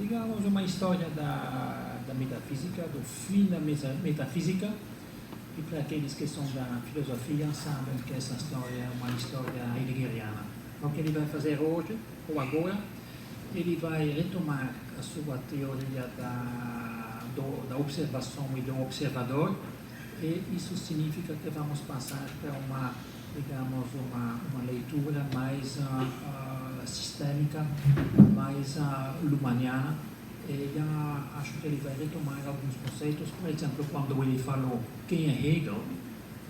digamos, uma história da metafísica, do fim da metafísica, e para aqueles que são da filosofia sabem que essa história é uma história heideggeriana. O que ele vai fazer hoje, ou agora, ele vai retomar a sua teoria da observação e do observador, e isso significa que vamos passar para uma leitura mais sistêmica, mais lumaniana. E acho que ele vai retomar alguns conceitos. Por exemplo, quando ele falou quem é Hegel,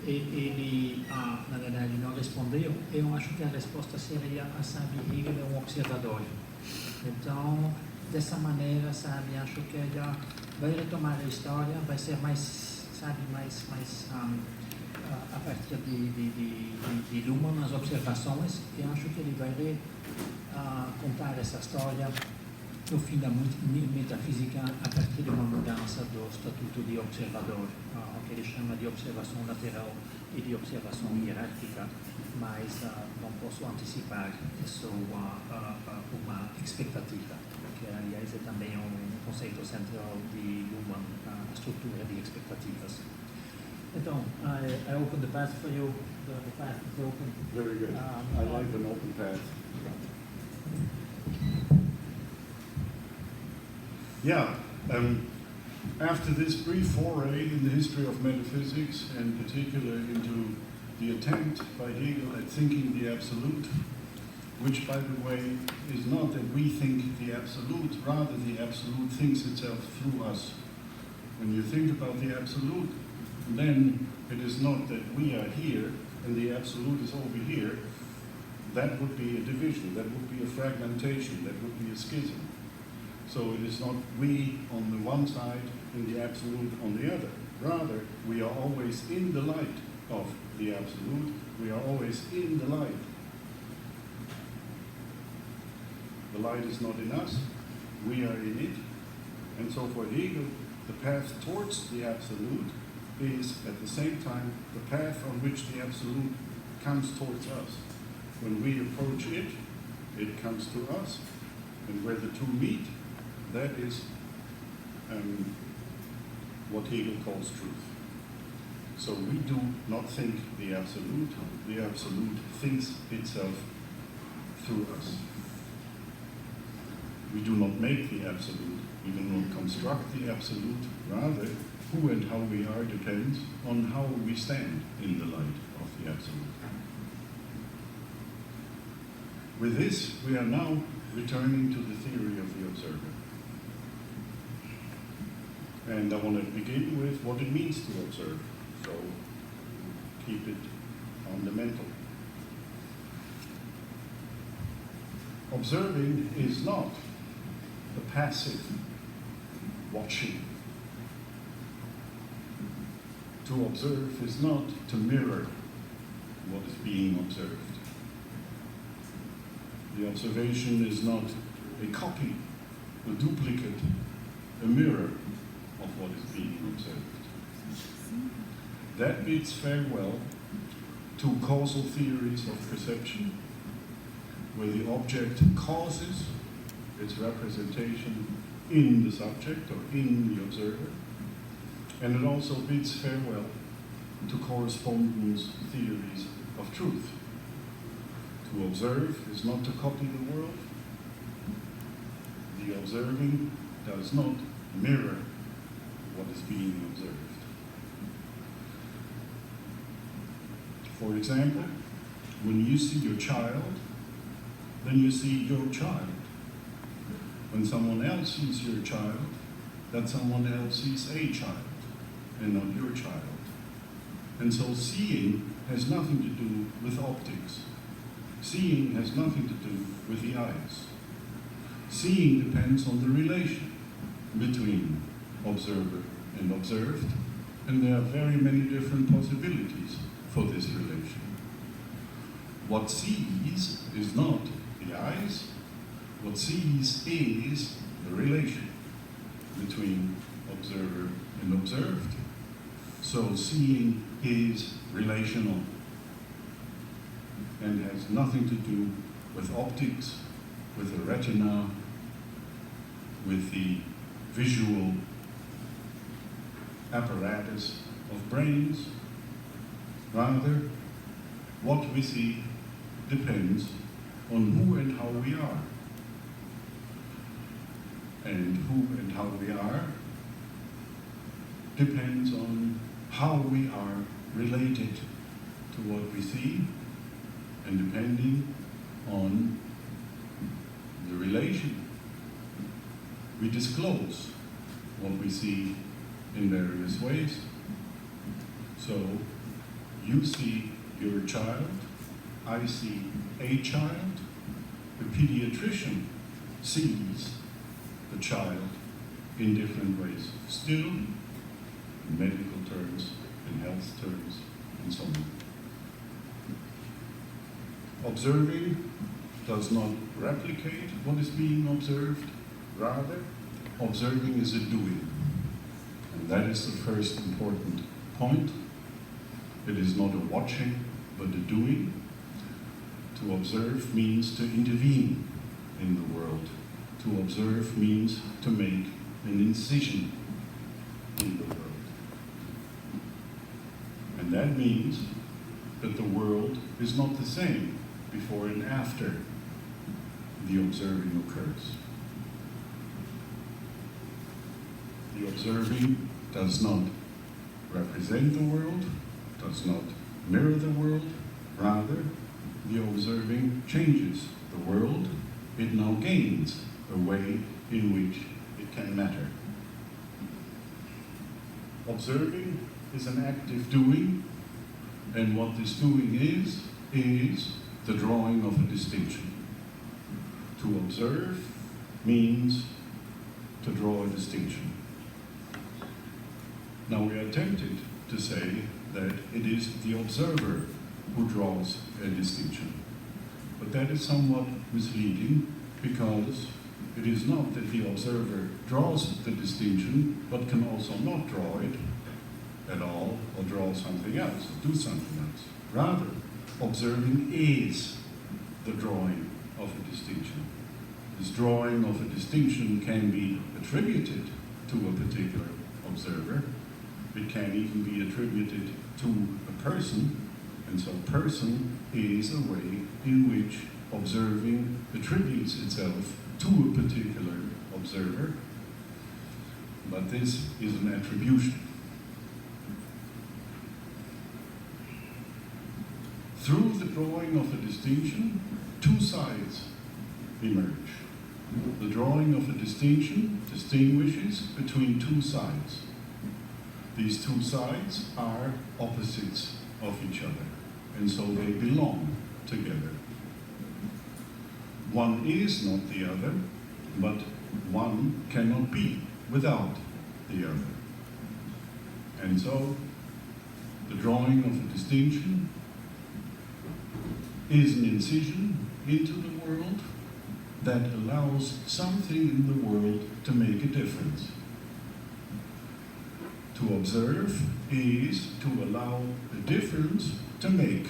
ele, na verdade, não respondeu. Eu acho que a resposta seria, sabe, Hegel é um observador. Então, dessa maneira, sabe, acho que ele vai retomar a história, vai ser mais, sabe, mais a partir de Luhmann, as observações, e acho que ele vai contar essa história no fim da metafísica a partir de uma mudança do estatuto de observador, o que ele chama de observação lateral e de observação hierárquica, mas não posso antecipar, é só uma expectativa, que aliás é também um conceito central de Luhmann, a estrutura de expectativas. Então, I open the path for you. The path is open. Very good. I like an open path. Yeah. After this brief foray in the history of metaphysics, and particularly into the attempt by Hegel at thinking the absolute, which, by the way, is not that we think the absolute, rather the absolute thinks itself through us. When you think about the absolute, then it is not that we are here and the absolute is over here. That would be a division, that would be a fragmentation, that would be a schism. So it is not we on the one side and the absolute on the other. Rather, we are always in the light of the absolute. We are always in the light. The light is not in us, we are in it. And so for Hegel, the path towards the absolute is at the same time the path on which the absolute comes towards us. When we approach it, it comes to us. And where the two meet, that is what Hegel calls truth. So we do not think the absolute thinks itself through us. We do not make the absolute, we do not construct the absolute, rather who and how we are depends on how we stand in the light of the absolute. With this, we are now returning to the theory of the observer. And I want to begin with what it means to observe. So keep it on the mental. Observing is not the passive watching. To observe is not to mirror what is being observed. The observation is not a copy, a duplicate, a mirror of what is being observed. That bids farewell to causal theories of perception, where the object causes its representation in the subject or in the observer. And it also bids farewell to correspondence theories of truth. To observe is not to copy the world. The observing does not mirror what is being observed. For example, when you see your child, then you see your child. When someone else sees your child, that someone else sees a child, and not your child. And so seeing has nothing to do with optics. Seeing has nothing to do with the eyes. Seeing depends on the relation between observer and observed, and there are very many different possibilities for this relation. What sees is not the eyes. What sees is the relation between observer and observed. So seeing is relational and has nothing to do with optics, with the retina, with the visual apparatus of brains. Rather, what we see depends on who and how we are. And who and how we are depends on how we are related to what we see, and depending on the relation, we disclose what we see in various ways. So, you see your child, I see a child, the pediatrician sees the child in different ways, still in medical terms, in health terms, and so on. Observing does not replicate what is being observed, rather, observing is a doing. And that is the first important point. It is not a watching, but a doing. To observe means to intervene in the world. To observe means to make an incision in the world. And that means that the world is not the same before and after the observing occurs. The observing does not represent the world, does not mirror the world, rather, the observing changes the world. It now gains a way in which it can matter. Observing is an active doing, and what this doing is the drawing of a distinction. To observe means to draw a distinction. Now we are tempted to say that it is the observer who draws a distinction. But that is somewhat misleading, because it is not that the observer draws the distinction, but can also not draw it at all, or draw something else, or do something else. Rather, observing is the drawing of a distinction. This drawing of a distinction can be attributed to a particular observer. It can even be attributed to a person, and so person is a way in which observing attributes itself to a particular observer, but this is an attribution. Through the drawing of a distinction, two sides emerge. The drawing of a distinction distinguishes between two sides. These two sides are opposites of each other, and so they belong together. One is not the other, but one cannot be without the other. And so, the drawing of a distinction is an incision into the world that allows something in the world to make a difference. To observe is to allow a difference to make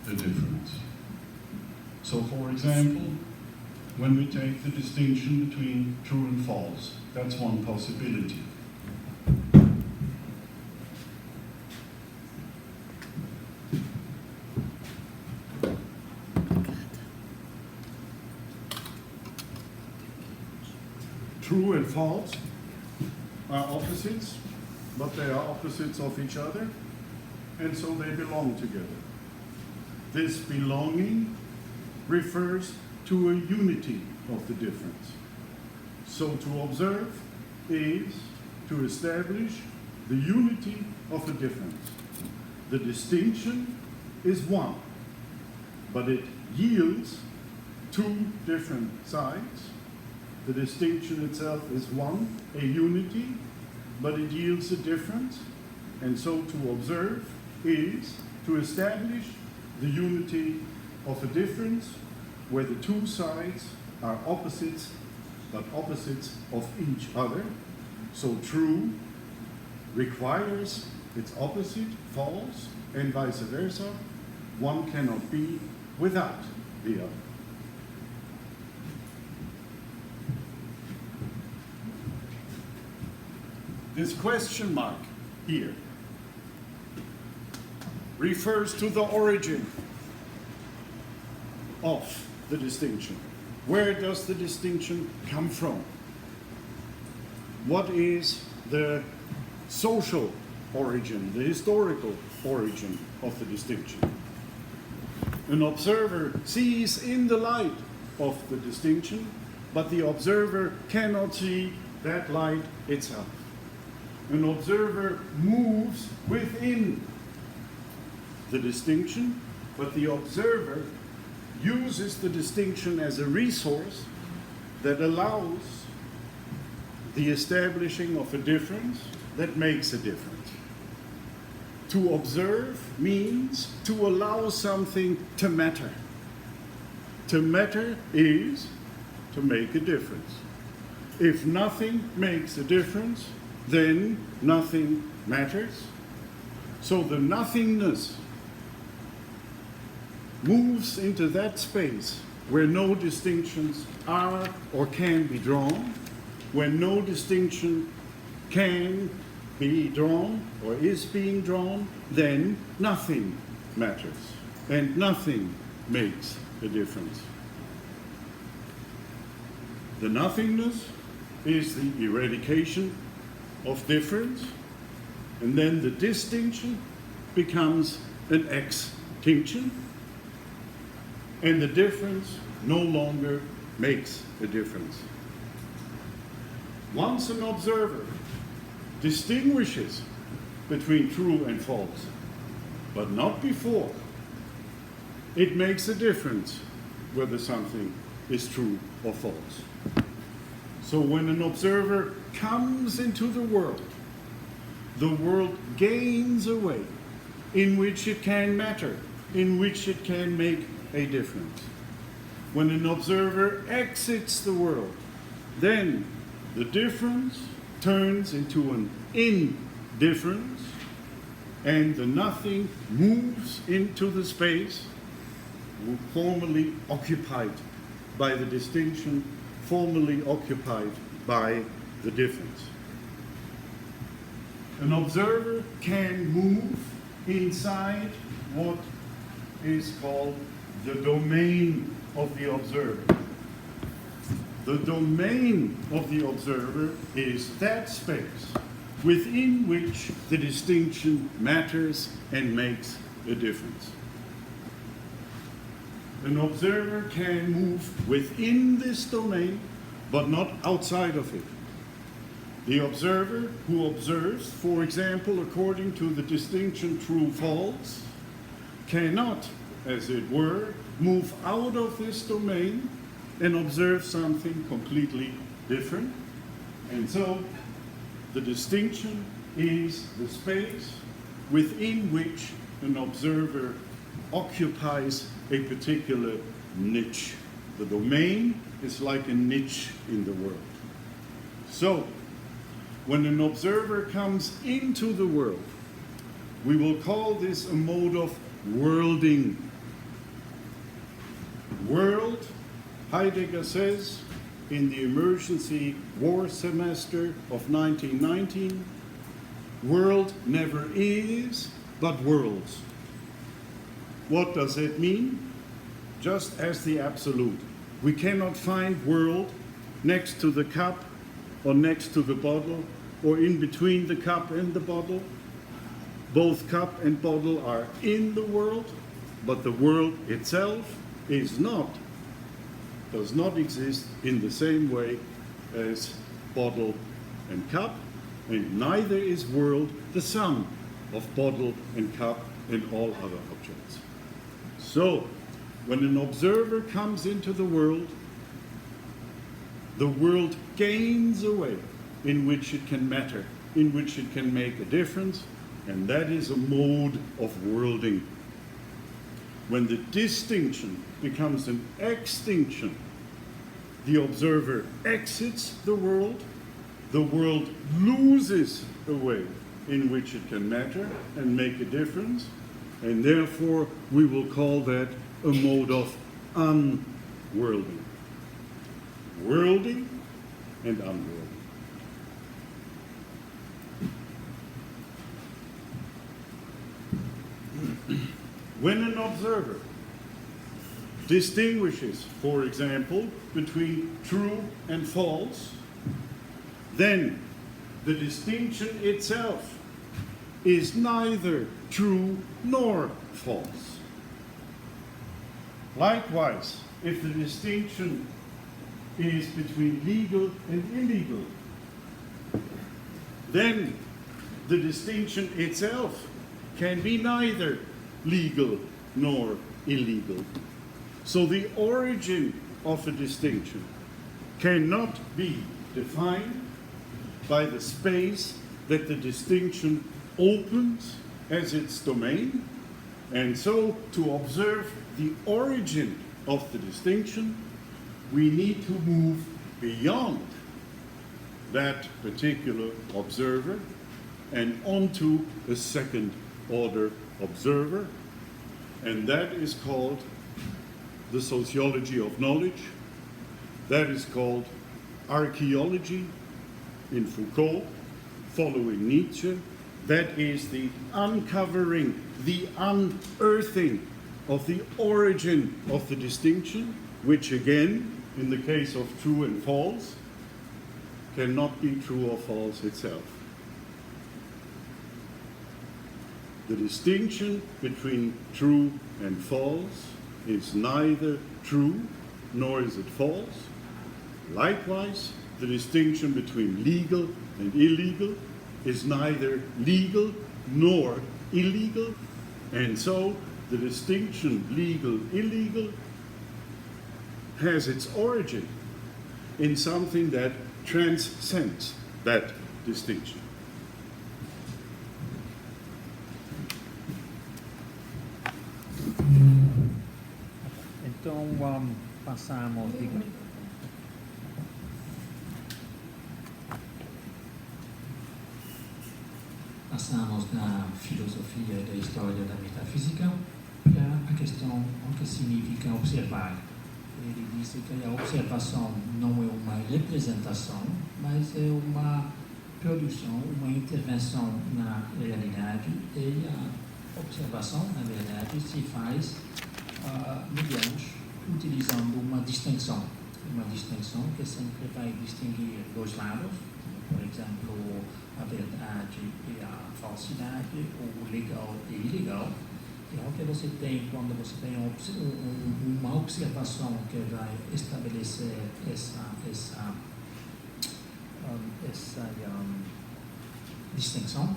a difference. So, for example, when we take the distinction between true and false, that's one possibility. True and false are opposites, but they are opposites of each other, and so they belong together. This belonging refers to a unity of the difference. So to observe is to establish the unity of a difference. The distinction is one, but it yields two different sides. The distinction itself is one, a unity, but it yields a difference. And so to observe is to establish the unity of a difference where the two sides are opposites, but opposites of each other. So true requires its opposite, false, and vice versa. One cannot be without the other. this question mark here refers to the origin of the distinction. Where does the distinction come from? What is the social origin, the historical origin of the distinction? An observer sees in the light of the distinction, but the observer cannot see that light itself. An observer moves within the distinction, but the observer uses the distinction as a resource that allows the establishing of a difference that makes a difference. To observe means to allow something to matter. To matter is to make a difference. If nothing makes a difference, then nothing matters. So the nothingness moves into that space where no distinctions are or can be drawn, where no distinction can be drawn or is being drawn, then nothing matters and nothing makes a difference. The nothingness is the eradication of difference, and then the distinction becomes an extinction, and the difference no longer makes a difference. Once an observer distinguishes between true and false, but not before, it makes a difference whether something is true or false. So when an observer comes into the world gains a way in which it can matter, in which it can make a difference. When an observer exits the world, then the difference turns into an indifference, and the nothing moves into the space formerly occupied by the distinction, formerly occupied by the difference. An observer can move inside what is called the domain of the observer. The domain of the observer is that space within which the distinction matters and makes a difference. An observer can move within this domain, but not outside of it. The observer who observes, for example, according to the distinction true-false, cannot, as it were, move out of this domain and observe something completely different. And so the distinction is the space within which an observer occupies a particular niche. The domain is like a niche in the world. So when an observer comes into the world, we will call this a mode of worlding. World, Heidegger says in the emergency war semester of 1919, world never is, but worlds. What does it mean? Just as the absolute. We cannot find world next to the cup or next to the bottle or in between the cup and the bottle. Both cup and bottle are in the world, but the world itself does not exist in the same way as bottle and cup, and neither is world the sum of bottle and cup and all other objects. So, when an observer comes into the world gains a way in which it can matter, in which it can make a difference, and that is a mode of worlding. When the distinction becomes an extinction, the observer exits the world loses a way in which it can matter and make a difference, and therefore we will call that a mode of unworlding. Worlding and unworlding. When an observer distinguishes, for example, between true and false, then the distinction itself is neither true nor false. Likewise, if the distinction is between legal and illegal, then the distinction itself can be neither legal nor illegal. So the origin of a distinction cannot be defined by the space that the distinction opens as its domain. And so to observe the origin of the distinction, we need to move beyond that particular observer and onto a second order observer. And that is called the sociology of knowledge. That is called archaeology in Foucault, following Nietzsche. That is the uncovering, the unearthing of the origin of the distinction, which again, in the case of true and false, cannot be true or false itself. The distinction between true and false is neither true nor is it false. Likewise, the distinction between legal and illegal is neither legal nor illegal. And so the distinction legal-illegal has its origin in something that transcends that distinction. Então, passamos da filosofia e da história da metafísica para a questão o que significa observar. Ele disse que a observação não é uma representação, mas é uma produção, uma intervenção na realidade, e a observação, na verdade, se faz utilizando uma distinção que sempre vai distinguir dois lados, por exemplo, a verdade e a falsidade, o legal e ilegal. Então, o que você tem quando você tem uma observação que vai estabelecer essa distinção,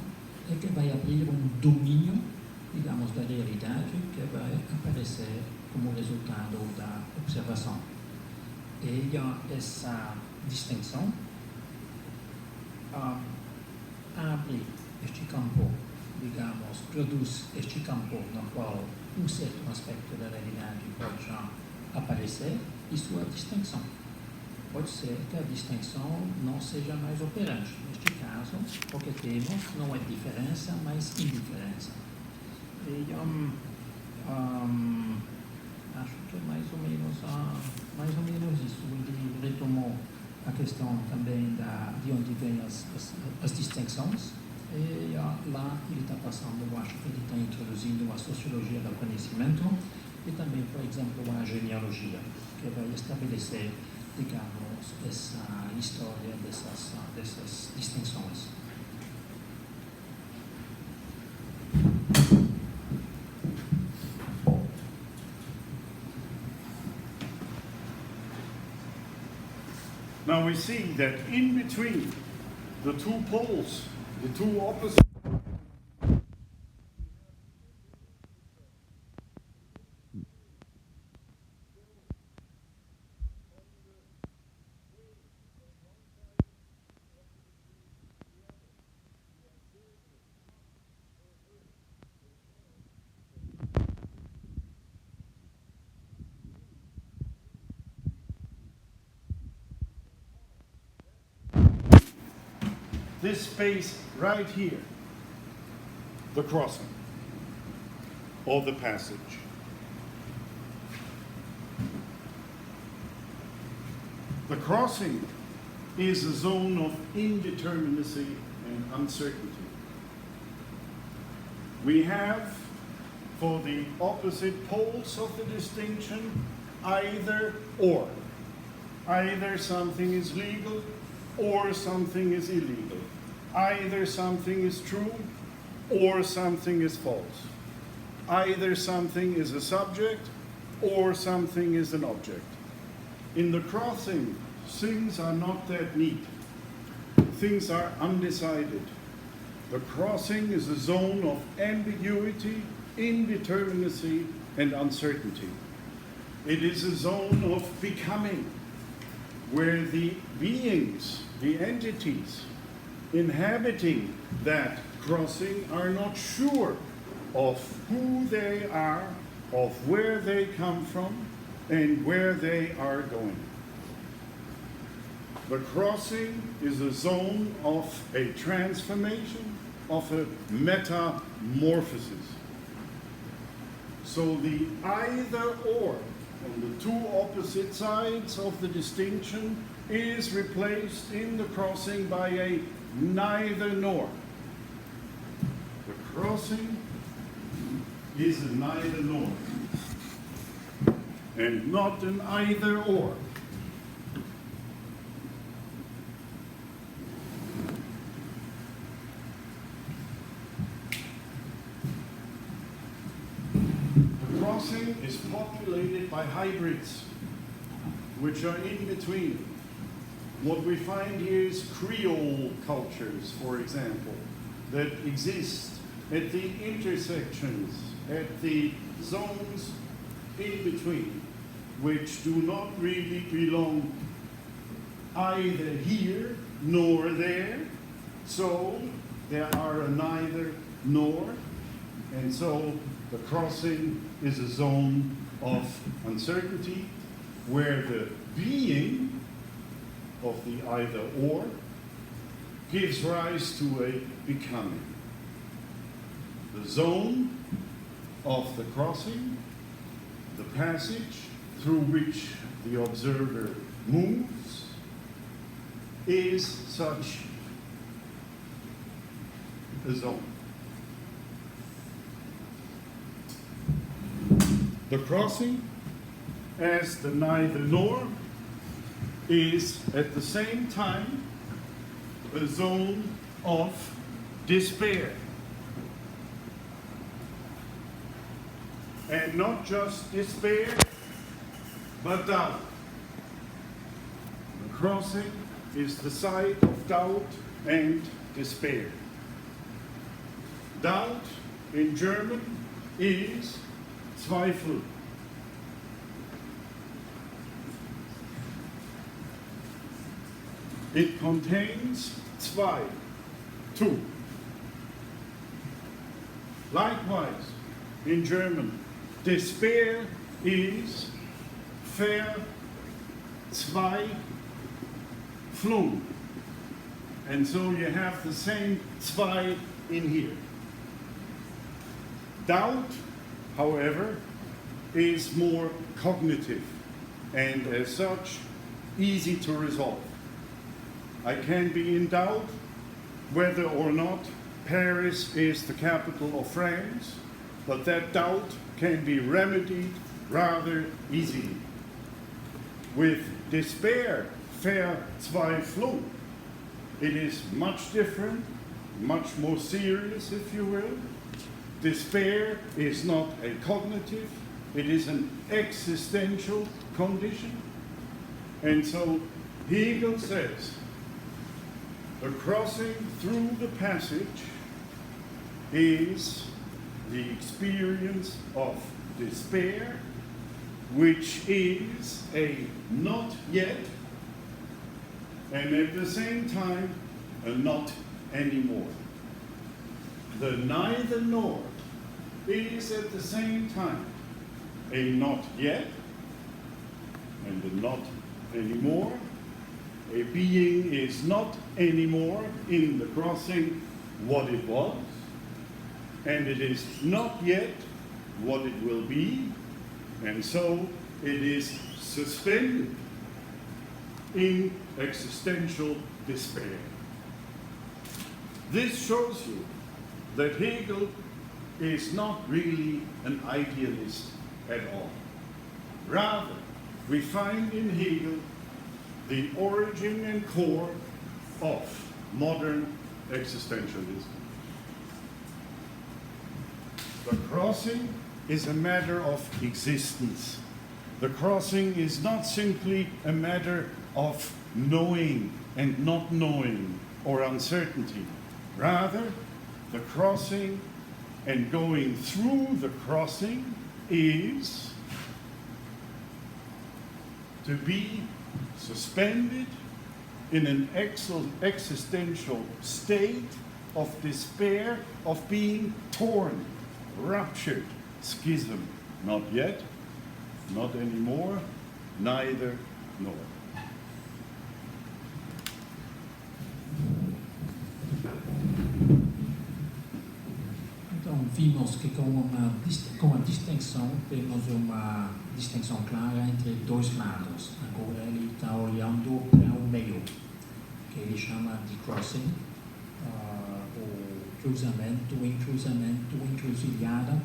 é que vai abrir um domínio, digamos, da realidade que vai aparecer como resultado da observação. E essa distinção abre este campo, digamos, produz este campo no qual um certo aspecto da realidade pode já aparecer, e sua distinção. Pode ser que a distinção não seja mais operante. Neste caso, o que temos não é diferença, mas indiferença. E acho que é mais ou menos isso. Ele retomou a questão também de onde vêm as distinções. E lá ele está passando, eu acho que ele está introduzindo a sociologia do conhecimento e também, por exemplo, a genealogia, que vai estabelecer, digamos, essa história dessas distinções. Now we see that in between the two poles, the two opposites, this space right here, the crossing or the passage. The crossing is a zone of indeterminacy and uncertainty. We have for the opposite poles of the distinction, either or. Either something is legal or something is illegal. Either something is true or something is false. Either something is a subject or something is an object. In the crossing, things are not that neat. Things are undecided. The crossing is a zone of ambiguity, indeterminacy, and uncertainty. It is a zone of becoming, where the beings, the entities inhabiting that crossing are not sure of who they are, of where they come from, and where they are going. The crossing is a zone of a transformation, of a metamorphosis. So the either or on the two opposite sides of the distinction is replaced in the crossing by a neither nor. The crossing is a neither nor, and not an either or. The crossing is populated by hybrids, which are in between. What we find here is Creole cultures, for example, that exist at the intersections, at the zones in between, which do not really belong either here nor there. So there are a neither nor, and so the crossing is a zone of uncertainty where the being of the either or gives rise to a becoming. The zone of the crossing, the passage through which the observer moves, is such a zone. The crossing, as the neither nor, is at the same time a zone of despair. And not just despair, but doubt. The crossing is the site of doubt and despair. Doubt in German is Zweifel. It contains zwei, two. Likewise, in German, despair is verzweiflung. And so you have the same zwei in here. Doubt, however, is more cognitive and as such easy to resolve. I can be in doubt whether or not Paris is the capital of France, but that doubt can be remedied rather easily. With despair, Verzweiflung, it is much different, much more serious, if you will. Despair is not a cognitive, it is an existential condition. And so Hegel says, the crossing through the passage is the experience of despair, which is a not yet, and at the same time, a not anymore. The neither nor is at the same time a not yet and a not anymore. A being is not anymore in the crossing what it was, and it is not yet what it will be, and so it is suspended in existential despair. This shows you that Hegel is not really an idealist at all. Rather, we find in Hegel the origin and core of modern existentialism. The crossing is a matter of existence. The crossing is not simply a matter of knowing and not knowing or uncertainty. Rather, the crossing and going through the crossing is to be suspended in an existential state of despair, of being torn, ruptured, schism. Not yet, not anymore, neither nor. Então, vimos que com a distinção, temos uma distinção clara entre dois lados. Agora ele está olhando para o meio, que ele chama de crossing, o cruzamento, encruzilhada,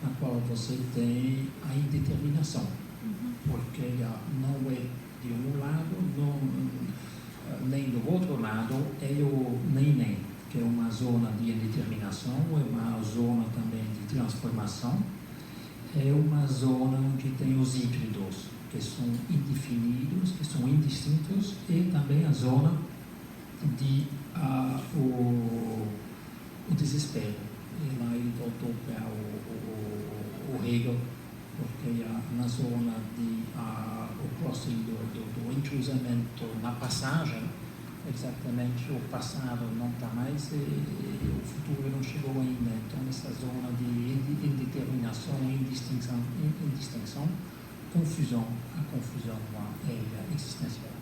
na qual você tem a indeterminação, porque não é de um lado, nem do outro lado, é o nem, que é uma zona de indeterminação, é uma zona também de transformação, é uma zona que tem os híbridos, que são indefinidos, que são indistintos, e também a zona de o desespero. E lá ele voltou para o Hegel, porque na zona de o crossing do encruzamento, na passagem, exatamente o passado não está mais e o futuro não chegou ainda. Então, nessa zona de indeterminação, indistinção, confusão, a confusão é existencial.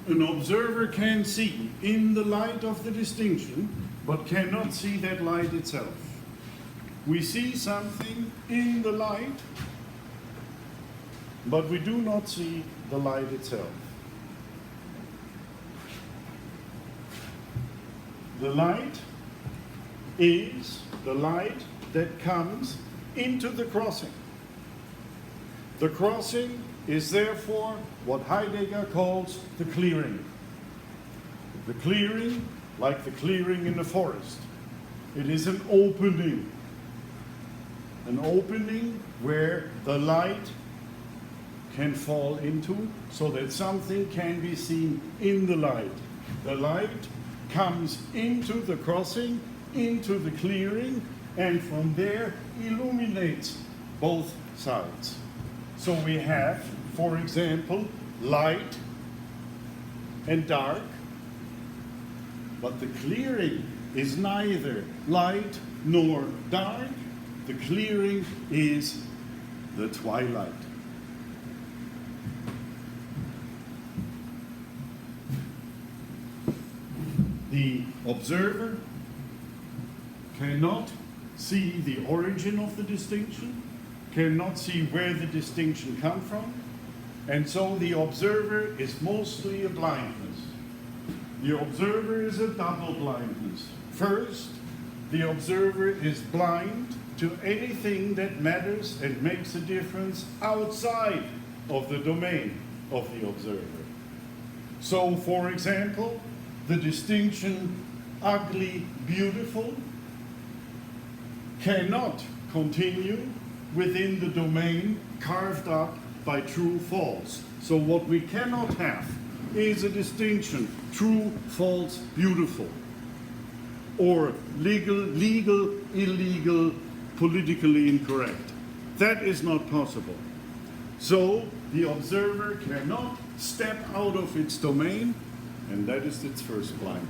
An observer can see in the light of the distinction, but cannot see that light itself. We see something in the light, but we do not see the light itself. The light is the light that comes into the crossing. The crossing is therefore what Heidegger calls the clearing. The clearing, like the clearing in the forest. It is an opening where the light can fall into, so that something can be seen in the light. The light comes into the crossing, into the clearing, and from there illuminates both sides. So we have, for example, light and dark, but the clearing is neither light nor dark. The clearing is the twilight. The observer cannot see the origin of the distinction, cannot see where the distinction comes from, and so the observer is mostly a blindness. The observer is a double blindness. First, the observer is blind to anything that matters and makes a difference outside of the domain of the observer. So, for example, the distinction ugly, beautiful cannot continue within the domain carved up by true, false. So what we cannot have is a distinction, true, false, beautiful, or legal, illegal, politically incorrect. That is not possible. So the observer cannot step out of its domain, and that is its first blindness.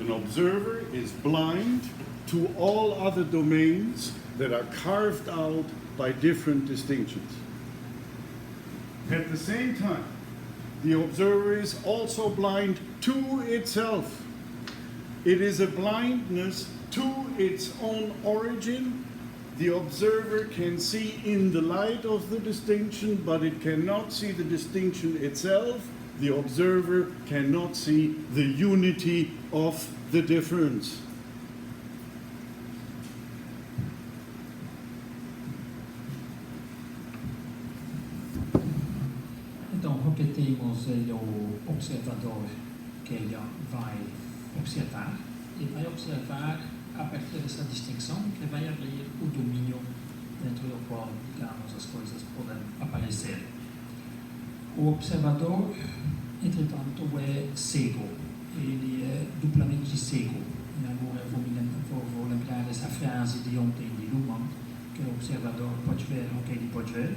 An observer is blind to all other domains that are carved out by different distinctions. At the same time, the observer is also blind to itself. It is a blindness to its own origin. The observer can see in the light of the distinction, but it cannot see the distinction itself, the observer cannot see the unity of the difference. Então, o que temos é o observador que ele vai observar e vai observar a partir dessa distinção que vai abrir o domínio dentro do qual, digamos, as coisas podem aparecer. O observador, entretanto, é cego. Ele é duplamente cego. E agora vou lembrar essa frase de ontem de Luhmann, que o observador pode ver o que ele pode ver,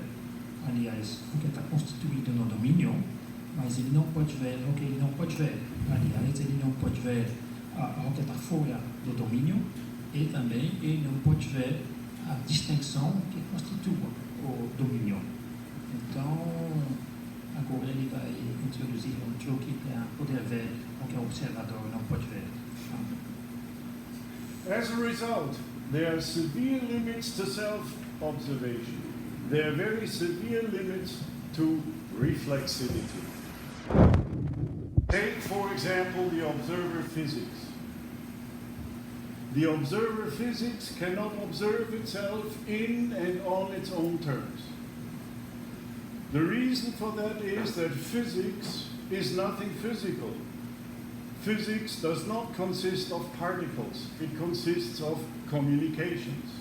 aliás, o que está constituído no domínio, mas ele não pode ver o que ele não pode ver. Aliás, ele não pode ver o que está fora do domínio e também ele não pode ver a distinção que constitua o domínio. Então, agora ele vai introduzir um truque para poder ver o que o observador não pode ver. As a result, there are severe limits to self-observation. There are very severe limits to reflexivity. Take, for example, the observer physics. The observer physics cannot observe itself in and on its own terms. The reason for that is that physics is nothing physical. Physics does not consist of particles, it consists of communications.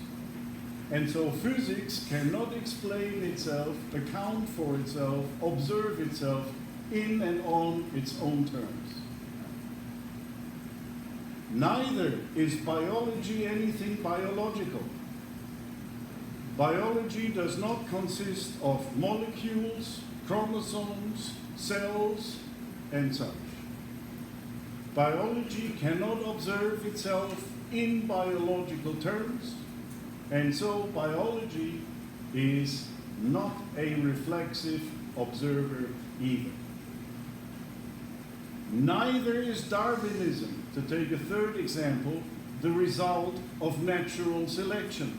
And so physics cannot explain itself, account for itself, observe itself in and on its own terms. Neither is biology anything biological. Biology does not consist of molecules, chromosomes, cells, and such. Biology cannot observe itself in biological terms, and so biology is not a reflexive observer either. Neither is Darwinism, to take a third example, the result of natural selection.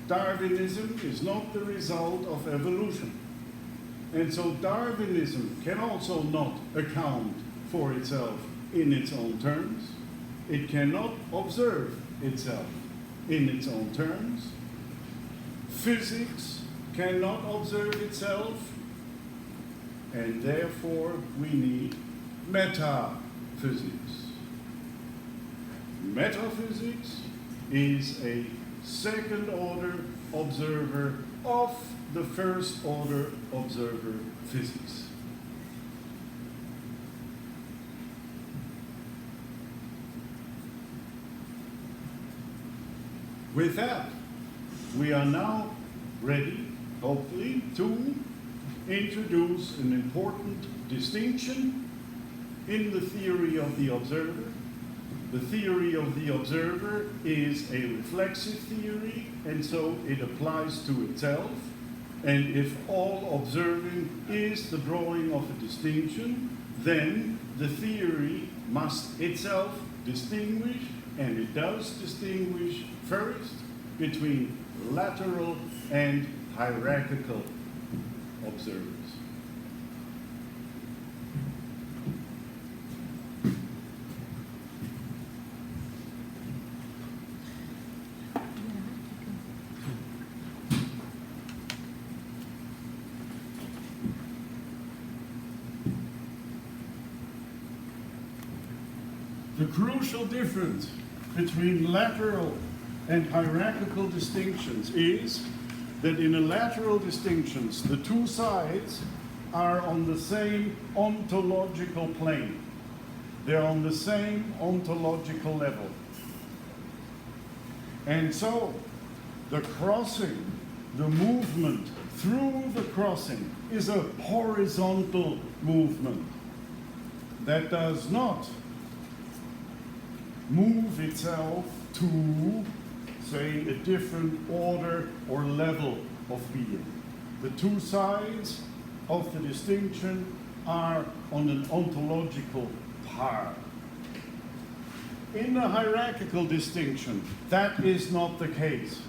Darwinism is not the result of evolution. And so Darwinism can also not account for itself in its own terms. It cannot observe itself in its own terms. Physics cannot observe itself, and therefore we need metaphysics. Metaphysics is a second-order observer of the first-order observer physics. With that, we are now ready, hopefully, to introduce an important distinction in the theory of the observer. The theory of the observer is a reflexive theory, and so it applies to itself. And if all observing is the drawing of a distinction, then the theory must itself distinguish, and it does distinguish first between lateral and hierarchical observers. The crucial difference between lateral and hierarchical distinctions is that in a lateral distinctions, the two sides are on the same ontological plane. They're on the same ontological level. And so the crossing, the movement through the crossing is a horizontal movement that does not move itself to, say, a different order or level of being. The two sides of the distinction are on an ontological par. In a hierarchical distinction, that is not the case.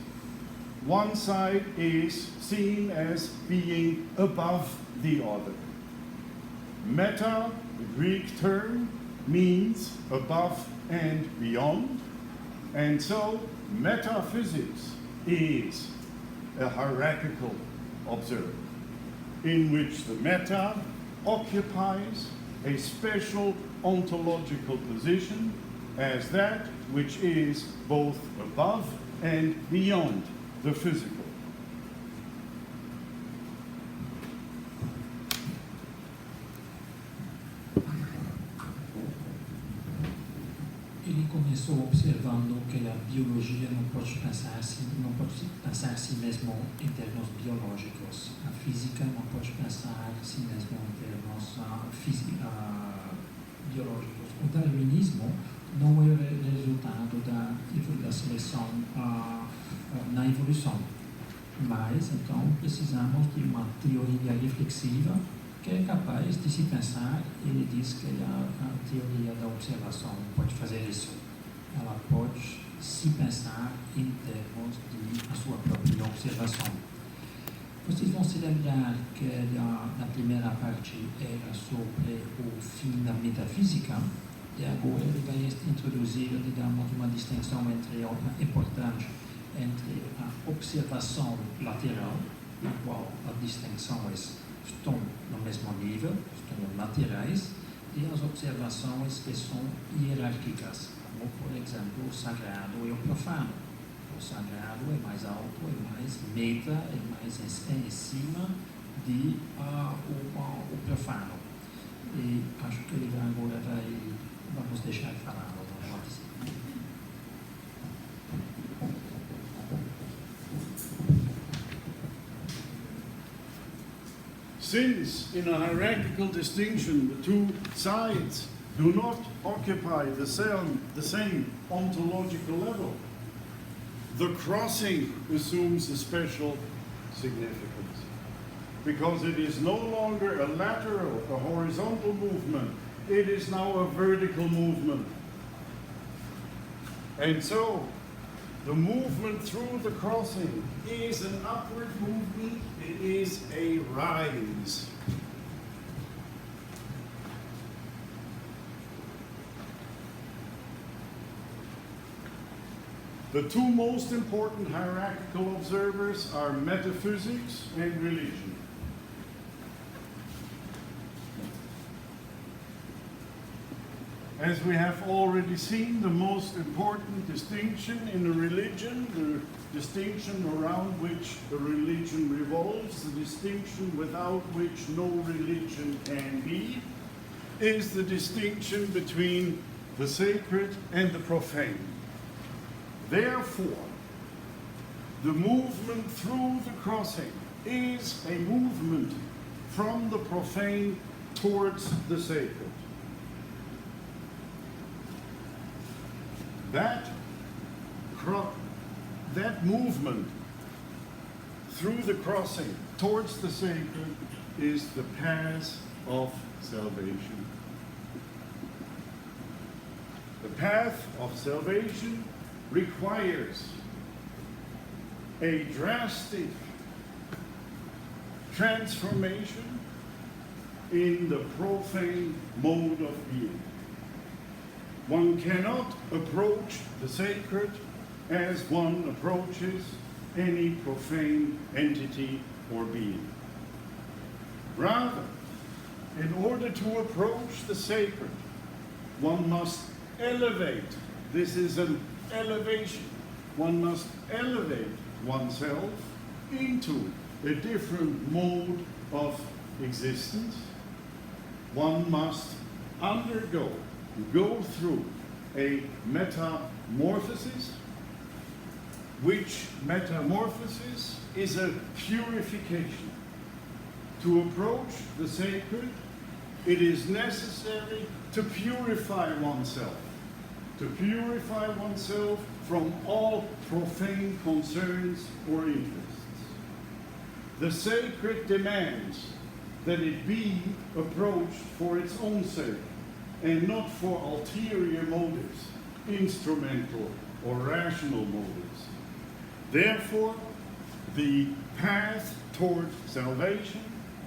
One side is seen as being above the other. Meta, the Greek term, means above and beyond, and so metaphysics is a hierarchical observer in which the meta occupies a special ontological position as that which is both above and beyond the physical. Ele começou observando que a biologia não pode pensar a si mesmo em termos biológicos. A física não pode pensar a si mesmo em termos biológicos. O darwinismo não é resultado da seleção na evolução, mas então precisamos de uma teoria reflexiva que é capaz de se pensar. Ele diz que a teoria da observação pode fazer isso. Ela pode se pensar em termos de a sua própria observação. Vocês vão se lembrar que na primeira parte era sobre o fim da metafísica, e agora ele vai introduzir, digamos, uma distinção importante entre a observação lateral, na qual a distinção estão no mesmo nível, estão laterais, e as observações que são hierárquicas, como, por exemplo, o sagrado e o profano. O sagrado é mais alto, é mais meta, é mais em cima de o profano. E acho que ele agora vamos deixar falar. Since in a hierarchical distinction the two sides do not occupy the same ontological level, the crossing assumes a special significance, because it is no longer a lateral, a horizontal movement, it is now a vertical movement. And so the movement through the crossing is an upward movement, it is a rise. The two most important hierarchical observers are metaphysics and religion. As we have already seen, the most important distinction in a religion, the distinction around which a religion revolves, the distinction without which no religion can be, is the distinction between the sacred and the profane. Therefore, the movement through the crossing is a movement from the profane towards the sacred. That movement through the crossing towards the sacred is the path of salvation. The path of salvation requires a drastic transformation in the profane mode of being. One cannot approach the sacred as one approaches any profane entity or being. Rather, in order to approach the sacred, one must elevate. This is an elevation. One must elevate oneself into a different mode of existence. One must go through a metamorphosis, which metamorphosis is a purification. To approach the sacred, it is necessary to purify oneself from all profane concerns or interests. The sacred demands that it be approached for its own sake, and not for ulterior motives, instrumental or rational motives. Therefore, the path toward salvation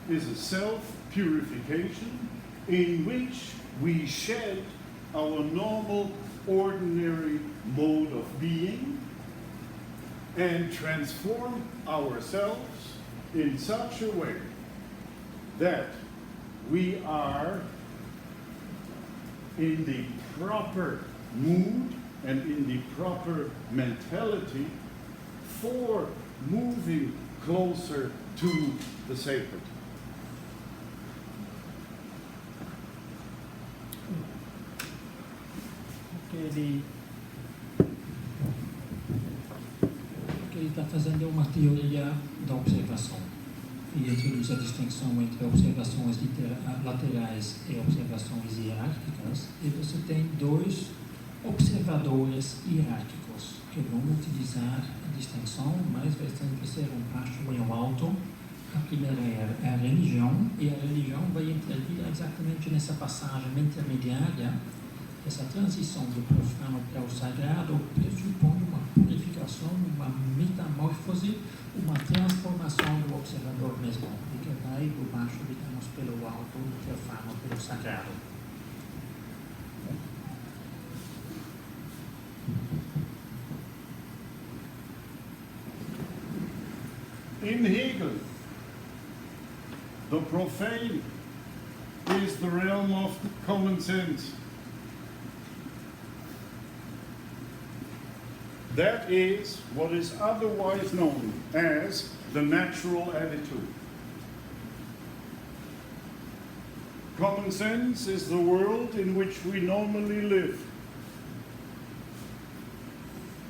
is a self-purification in which we shed our normal, ordinary mode of being and transform ourselves in such a way that we are in the proper mood and in the proper mentality for moving closer to the sacred. Ele está fazendo uma teoria da observação e introduz a distinção entre observações laterais e observações hierárquicas, e você tem dois observadores hierárquicos que vão utilizar a distinção, mas vai sempre ser um baixo e um alto. A primeira é a religião, e a religião vai intervir exatamente nessa passagem intermediária. Essa transição do profano para o sagrado pressupõe uma purificação, uma metamorfose, uma transformação do observador mesmo, e que vai do baixo, digamos, pelo alto, do profano pelo sagrado. In Hegel, the profane is the realm of common sense. That is what is otherwise known as the natural attitude. Common sense is the world in which we normally live,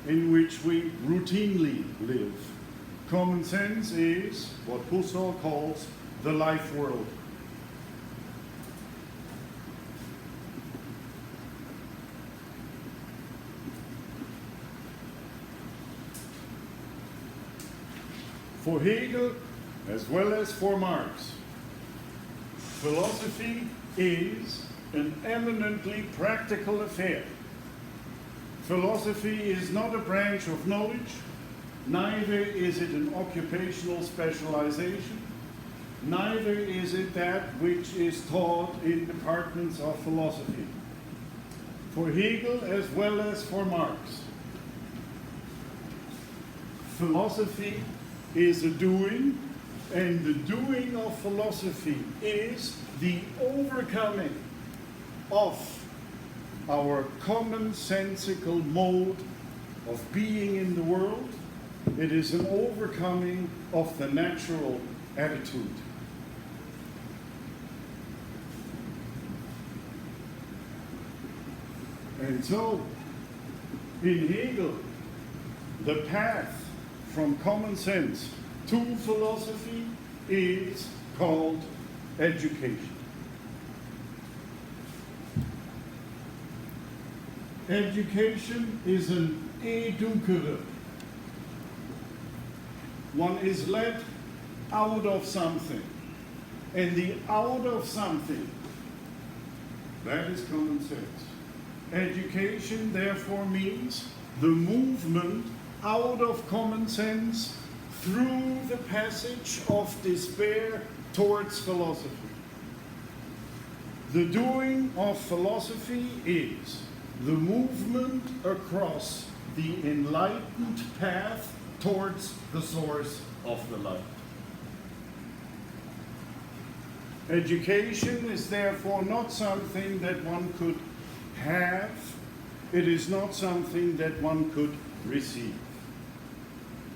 in which we routinely live. Common sense is what Husserl calls the life world. For Hegel, as well as for Marx, philosophy is an eminently practical affair. Philosophy is not a branch of knowledge, neither is it an occupational specialization, neither is it that which is taught in departments of philosophy. For Hegel, as well as for Marx, philosophy is a doing, and the doing of philosophy is the overcoming of our commonsensical mode of being in the world. It is an overcoming of the natural attitude. And so, in Hegel, the path from common sense to philosophy is called education. Education is an educere. One is led out of something, and the out of something, that is common sense. Education therefore means the movement out of common sense through the passage of despair towards philosophy. The doing of philosophy is the movement across the enlightened path towards the source of the light. Education is therefore not something that one could have. It is not something that one could receive.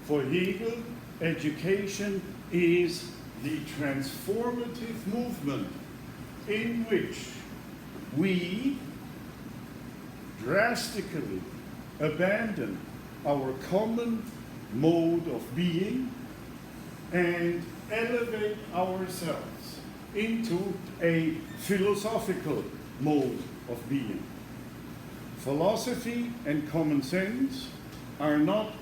For Hegel, education is the transformative movement in which we drastically abandon our common mode of being and elevate ourselves into a philosophical mode of being. Philosophy and common sense are not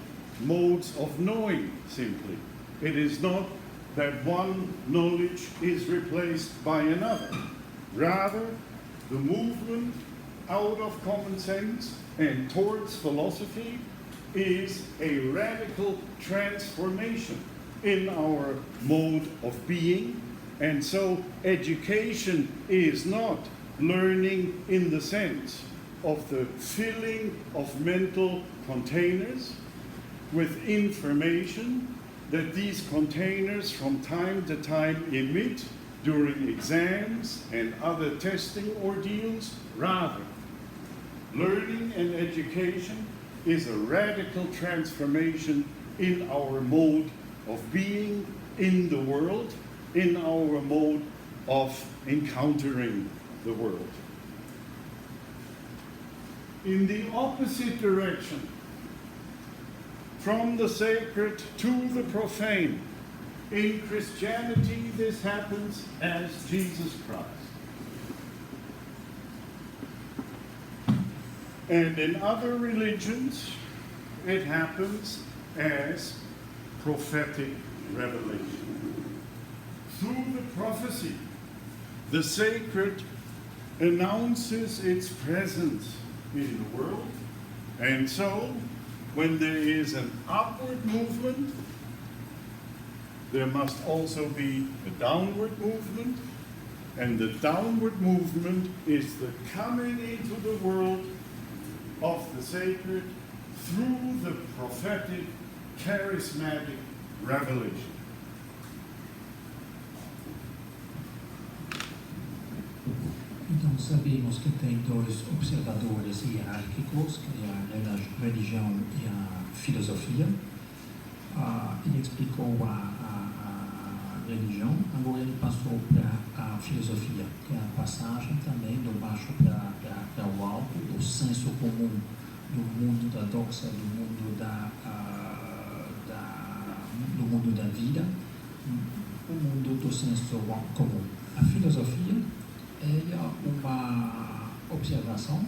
modes of knowing simply. It is not that one knowledge is replaced by another. Rather, the movement out of common sense and towards philosophy is a radical transformation in our mode of being And so education is not learning in the sense of the filling of mental containers with information that these containers from time to time emit during exams and other testing ordeals. Rather, learning and education is a radical transformation in our mode of being in the world, in our mode of encountering the world. In the opposite direction, from the sacred to the profane, in Christianity this happens as Jesus Christ. And in other religions, it happens as prophetic revelation. Through the prophecy, the sacred announces its presence in the world, and so when there is an upward movement, there must also be a downward movement, and the downward movement is the coming into the world of the sacred through the prophetic, charismatic revelation. Então sabemos que tem dois observadores hierárquicos, que é a religião e a filosofia. Ele explicou a religião, agora ele passou para a filosofia, que é a passagem também do baixo para o alto, do senso comum, do mundo da doxa, do mundo do mundo da vida, o mundo do senso comum. A filosofia é uma observação,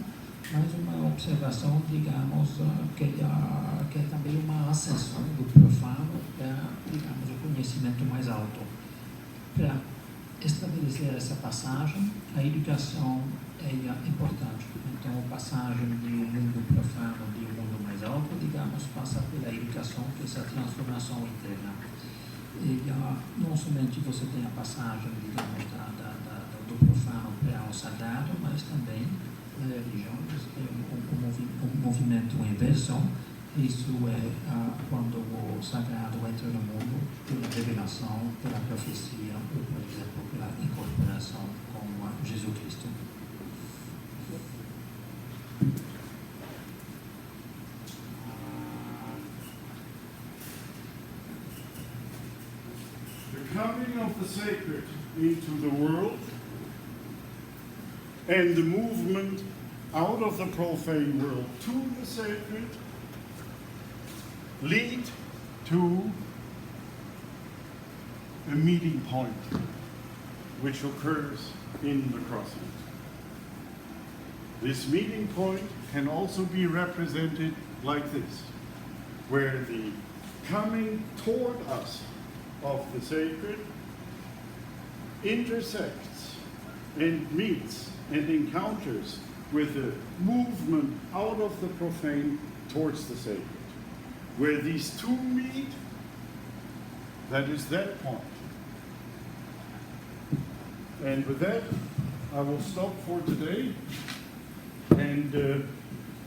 mas uma observação, digamos, que é também uma ascensão do profano para, digamos, o conhecimento mais alto. Para estabelecer essa passagem, a educação é importante. Então, a passagem do mundo profano para o mundo mais alto, digamos, passa pela educação, que é essa transformação interna. E não somente você tem a passagem, digamos, do profano para o sagrado, mas também na religião, um movimento inverso. Isso é quando o sagrado entra no mundo pela revelação, pela profecia, ou, por exemplo, pela incorporação com Jesus Cristo. The coming of the sacred into the world and the movement out of the profane world to the sacred lead to a meeting point which occurs in the crossing. This meeting point can also be represented like this, where the coming toward us of the sacred intersects and meets and encounters with a movement out of the profane towards the sacred. Where these two meet, that is that point. And with that, I will stop for today, and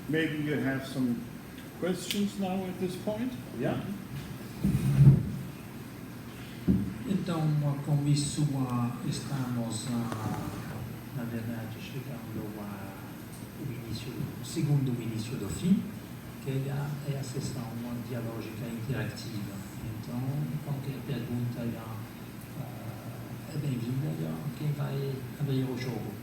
maybe you have some questions now at this point. Yeah? Então, com isso, estamos, na verdade, chegando ao início, segundo início do fim, que é a sessão dialógica interativa. Então, qualquer pergunta é bem-vinda, quem vai abrir o jogo.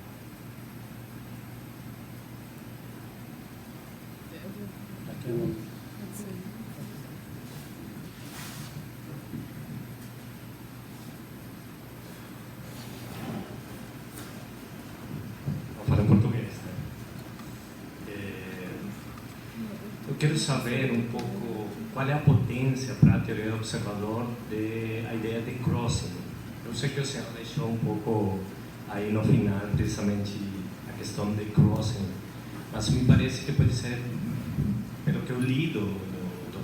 Vou falar em português, né? Eu quero saber um pouco qual é a potência para a teoria do observador da ideia de crossing. Eu sei que o senhor deixou um pouco aí no final, precisamente, a questão de crossing, mas me parece que pode ser, pelo que eu li do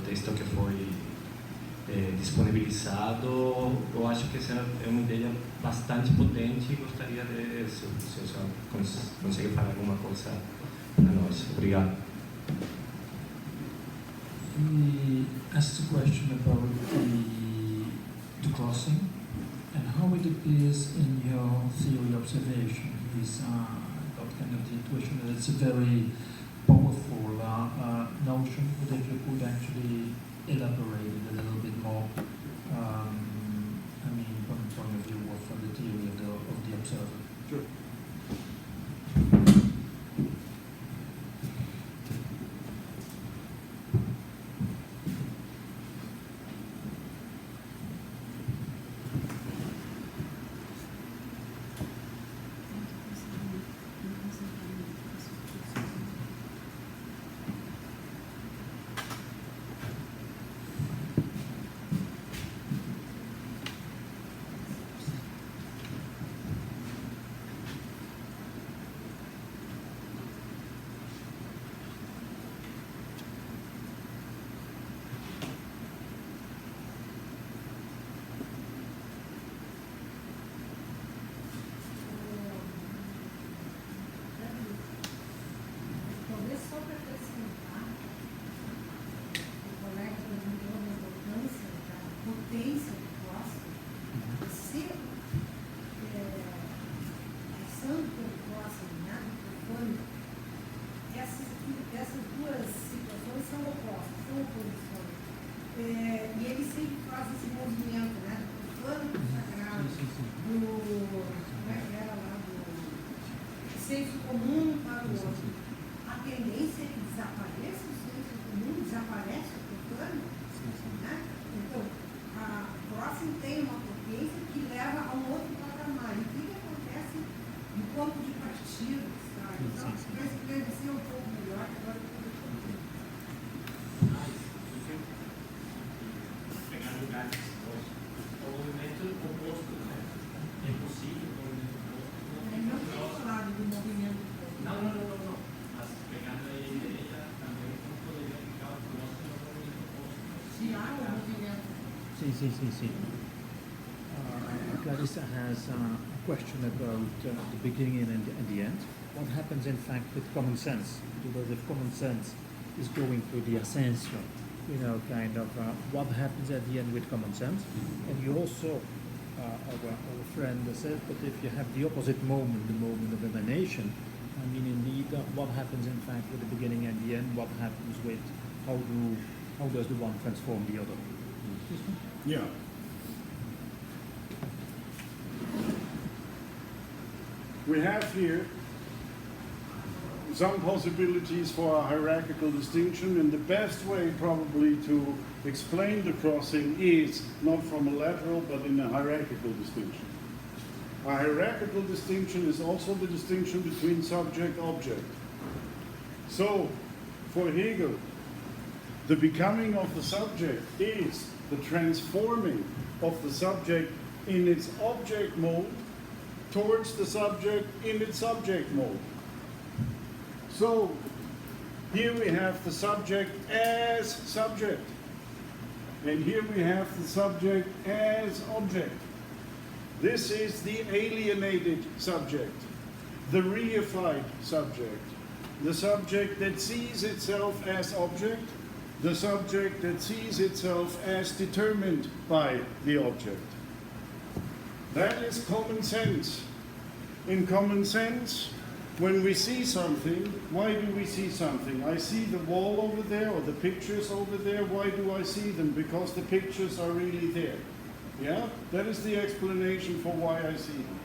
texto que foi disponibilizado. Eu acho que essa é uma ideia bastante potente e gostaria de, se o senhor consegue falar alguma coisa para nós. Obrigado. He asked a question about the crossing and how it appears in your theory observation. He's got kind of the intuition that it's a very powerful notion, but if you could actually elaborate it a little bit more, I mean, from the point of view of the theory of the observer. Sure. Clarissa has a question about the beginning and the end. What happens, in fact, with common sense? Because if common sense is going through the ascension, kind of what happens at the end with common sense? And you also, our friend says, but if you have the opposite moment, the moment of emanation, I mean, indeed, what happens, in fact, with the beginning and the end? What happens with how does the one transform the other? Yeah. We have here some possibilities for a hierarchical distinction, and the best way probably to explain the crossing is not from a lateral but in a hierarchical distinction. A hierarchical distinction is also the distinction between subject-object. So, for Hegel, the becoming of the subject is the transforming of the subject in its object mode towards the subject in its subject mode. So, here we have the subject as subject, and here we have the subject as object. This is the alienated subject, the reified subject, the subject that sees itself as object, the subject that sees itself as determined by the object. That is common sense. In common sense, when we see something, why do we see something? I see the wall over there or the pictures over there. Why do I see them? Because the pictures are really there. Yeah? That is the explanation for why I see them.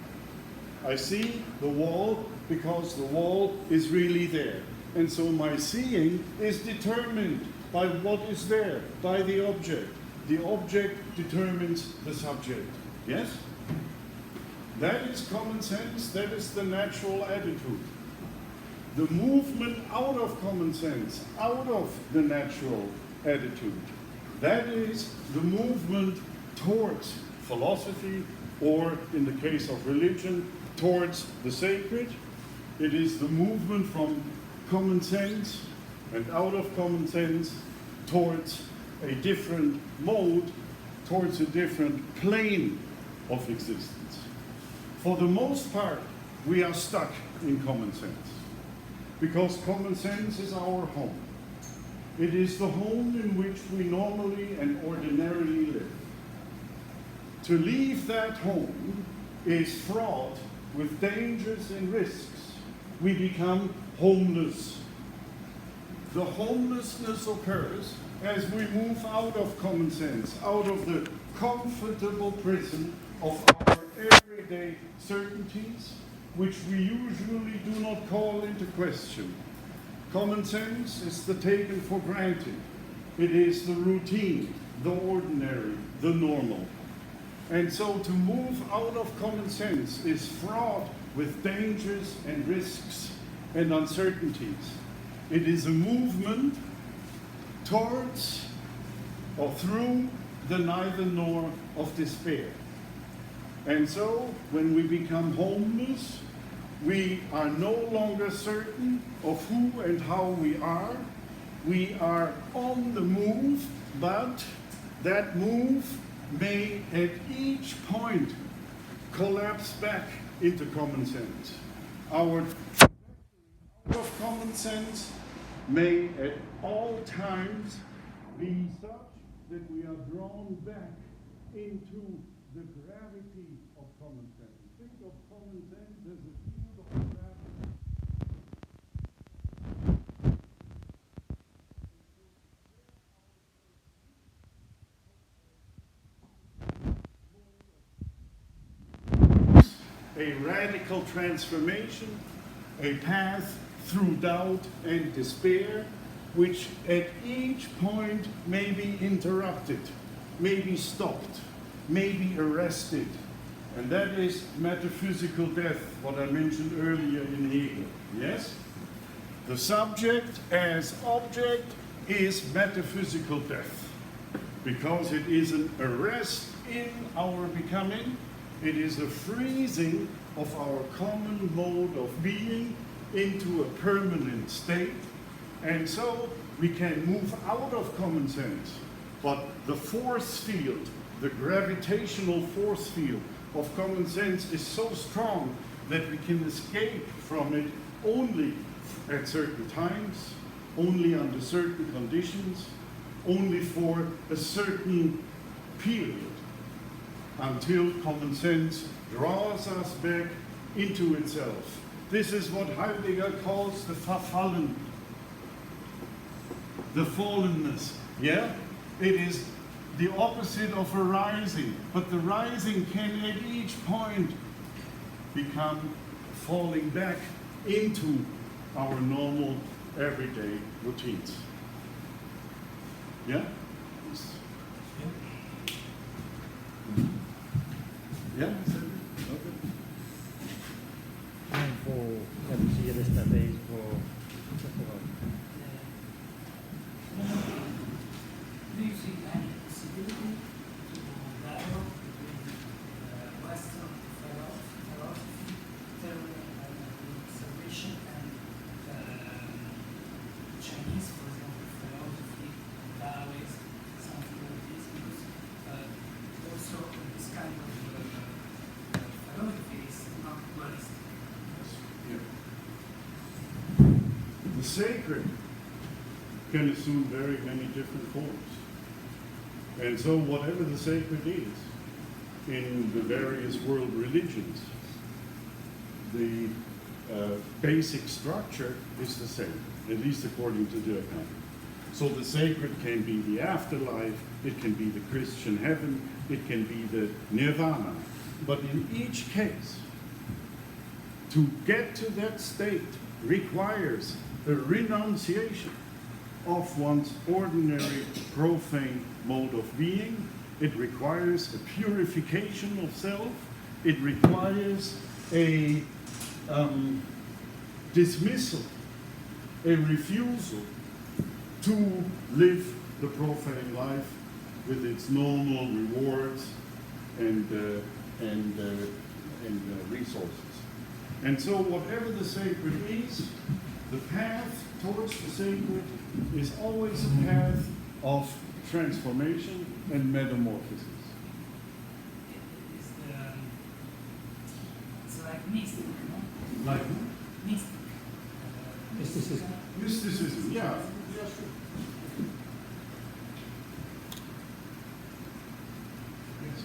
I see the wall because the wall is really there. And so my seeing is determined by what is there, by the object. The object determines the subject. Yes? That is common sense, that is the natural attitude. The movement out of common sense, out of the natural attitude, that is the movement towards philosophy, or in the case of religion, towards the sacred. It is the movement from common sense and out of common sense towards a different mode towards a different plane of existence. For the most part, we are stuck in common sense, because common sense is our home. It is the home in which we normally and ordinarily live. To leave that home is fraught with dangers and risks. We become homeless. The homelessness occurs as we move out of common sense, out of the comfortable prison of our everyday certainties, which we usually do not call into question. Common sense is the taken for granted. It is the routine, the ordinary, the normal. And so to move out of common sense is fraught with dangers and risks and uncertainties. It is a movement towards or through the neither nor of despair. And so when we become homeless, we are no longer certain of who and how we are. We are on the move, but that move may at each point collapse back into common sense. Our trajectory out of common sense may at all times be such that we are drawn back into the gravity of common sense. Think of common sense as a field of gravity. A radical transformation, a path through doubt and despair, which at each point may be interrupted, may be stopped, may be arrested. And that is metaphysical death, what I mentioned earlier in Hegel. Yes? The subject as object is metaphysical death, because it is an arrest in our becoming. It is a freezing of our common mode of being into a permanent state. And so we can move out of common sense. But the force field, the gravitational force field of common sense is so strong that we can escape from it only at certain times, only under certain conditions, only for a certain period, until common sense draws us back into itself. This is what Heidegger calls the Verfallen, the fallenness. Yeah? It is the opposite of a rising, but the rising can at each point become falling back into our normal everyday routines. Yeah? Yeah? Okay. Vou traduzir desta vez, vou. Do you see any possibility to dialogue between Western philosophy, theory, and observation, and Chinese, for example, philosophy, Taoist, something like this? Because also this kind of philosophy is not dualistic. Yeah. The sacred can assume very many different forms. And so whatever the sacred is in the various world religions, the basic structure is the same, at least according to their kind. So the sacred can be the afterlife, it can be the Christian heaven, it can be the nirvana. But in each case, to get to that state requires a renunciation of one's ordinary profane mode of being. It requires a purification of self. It requires a dismissal, a refusal to live the profane life with its normal rewards and resources. And so whatever the sacred is, the path towards the sacred is always a path of transformation, and metamorphosis. It's like mystic, no? Like Mystic. Mysticism. mysticism, yeah. Yeah, sure. Yes.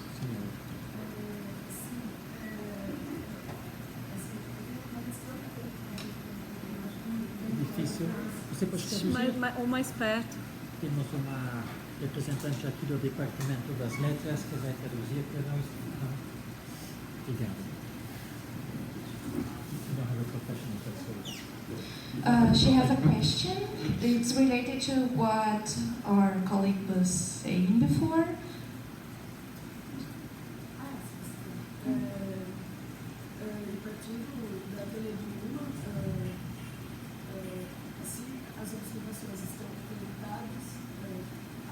Difícil. Você pode traduzir? Ou mais perto. Temos uma representante aqui do Departamento das Letras que vai traduzir para nós. Obrigado. You don't have a professional translator. She has a question. It's related to what our colleague was saying before. As observações estão conectadas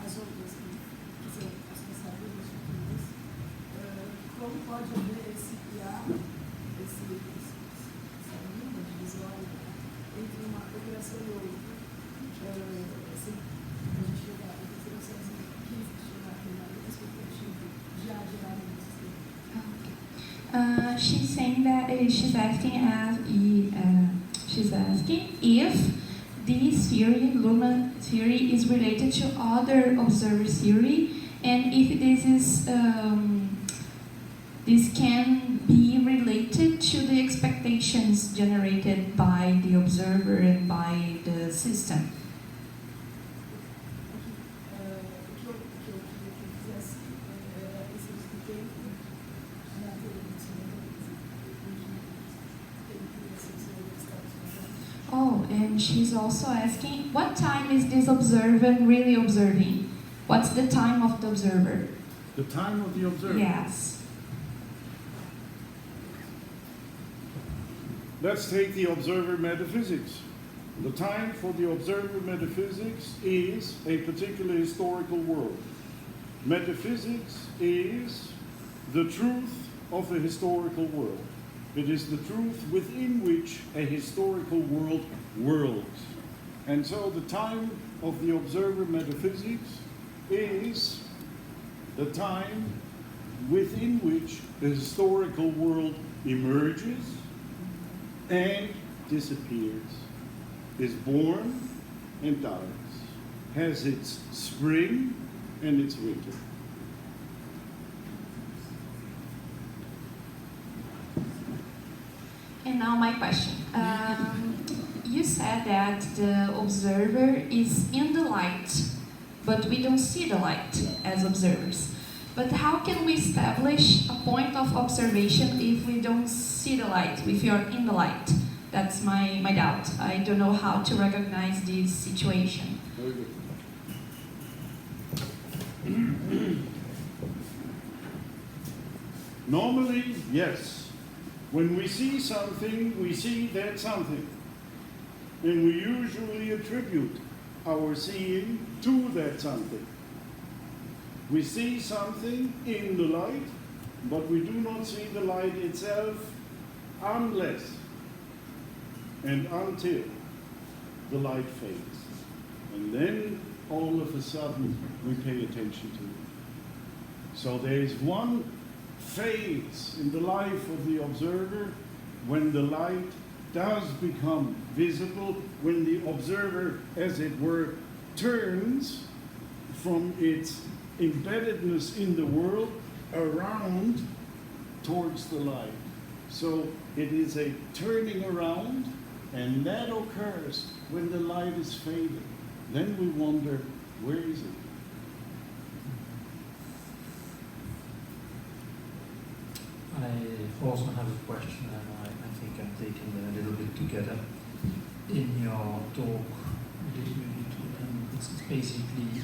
às outras, que são as passadas futuras, como pode haver essa linha visual entre uma operação e outra, assim, a gente chegar a observações que chegar na perspectiva já gerar no sistema. She's saying that she's asking if this theory, Luhmann theory, is related to other observer theory, and if this can be related to the expectations generated by the observer and by the system. Oh, and she's also asking, what time is this observer really observing? What's the time of the observer? The time of the observer? Yes. Let's take the observer metaphysics. The time for the observer metaphysics is a particular historical world. Metaphysics is the truth of a historical world. It is the truth within which a historical world whirls. And so the time of the observer metaphysics is the time within which the historical world emerges and disappears, is born and dies, has its spring and its winter. And now my question. You said that the observer is in the light, but we don't see the light as observers. But how can we establish a point of observation if we don't see the light, if you're in the light? That's my doubt. I don't know how to recognize this situation. Very good. Normally, yes. When we see something, we see that something. And we usually attribute our seeing to that something. We see something in the light, but we do not see the light itself unless and until the light fades. And then all of a sudden we pay attention to it. So there is one phase in the life of the observer when the light does become visible, when the observer, as it were, turns from its embeddedness in the world around towards the light. So it is a turning around, and that occurs when the light is faded. Then we wonder, where is it? I also have a question, and I think I'm taking them a little bit together. In your talk, it's basically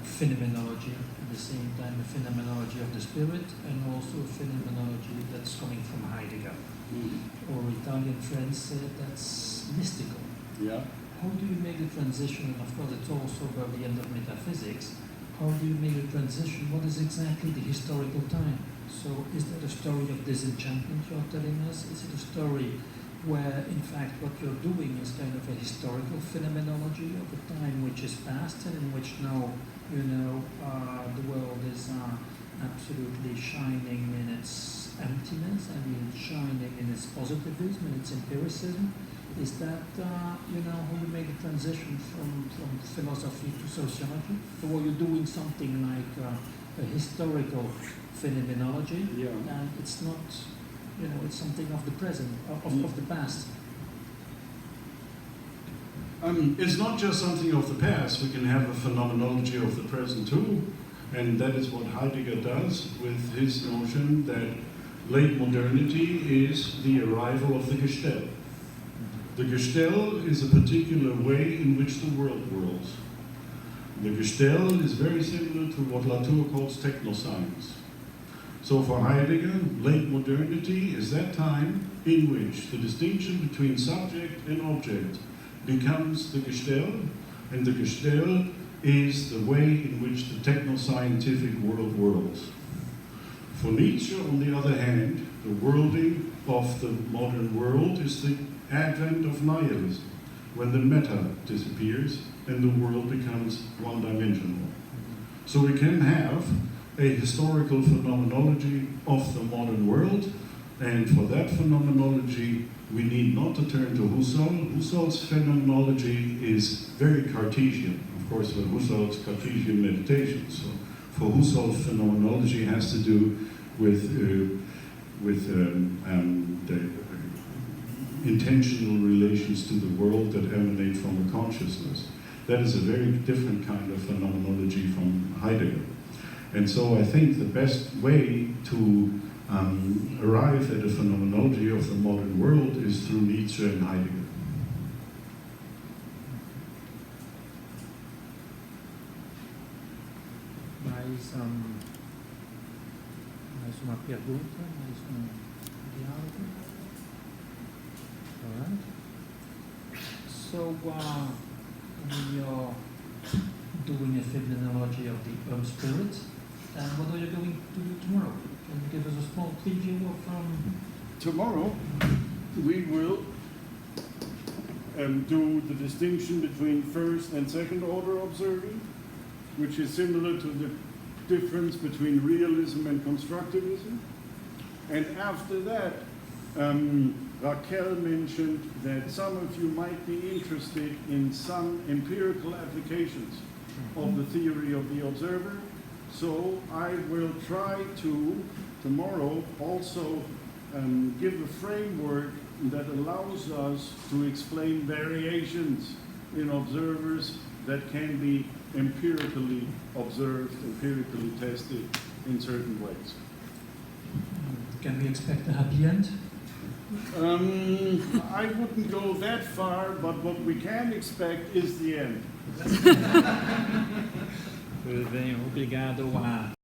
phenomenology, at the same time a phenomenology of the spirit, and also a phenomenology that's coming from Heidegger. Or Italian friends said that's mystical. Yeah. How do you make the transition? And of course, it's also about the end of metaphysics. How do you make the transition? What is exactly the historical time? So is that a story of disenchantment you're telling us? Is it a story where in fact what you're doing is kind of a historical phenomenology of a time which is past and in which now, the world is absolutely shining in its emptiness and it's shining in its positivism and its empiricism. Is that, how you make the transition from philosophy to sociology? So are you doing something like a historical phenomenology? Yeah. And it's not, it's something of the present, of the past. It's not just something of the past. We can have a phenomenology of the present too. And that is what Heidegger does with his notion that late modernity is the arrival of the Gestell. The Gestell is a particular way in which the world whirls. The Gestell is very similar to what Latour calls technoscience. So for Heidegger, late modernity is that time in which the distinction between subject and object becomes the Gestell, and the Gestell is the way in which the techno-scientific world whirls. For Nietzsche, on the other hand, the worlding of the modern world is the advent of nihilism, when the meta disappears and the world becomes one-dimensional. So we can have a historical phenomenology of the modern world, and for that phenomenology we need not to turn to Husserl. Husserl's phenomenology is very Cartesian. Of course, with Husserl's Cartesian meditation. So for Husserl, phenomenology has to do with the intentional relations to the world that emanate from a consciousness. That is a very different kind of phenomenology from Heidegger. And so I think the best way to arrive at a phenomenology of the modern world is through Nietzsche and Heidegger. Mais uma pergunta, mais diálogo. All right. So, when you're doing a phenomenology of the spirit, and what are you going to do tomorrow? Can you give us a small preview of? Tomorrow, we will do the distinction between first and second order observing, which is similar to the difference between realism and constructivism. And after that, Raquel mentioned that some of you might be interested in some empirical applications of the theory of the observer. So I will try to, tomorrow, also give a framework that allows us to explain variations in observers that can be empirically observed, empirically tested in certain ways. Can we expect a happy end? I wouldn't go that far, but what we can expect is the end. Tudo bem, obrigado a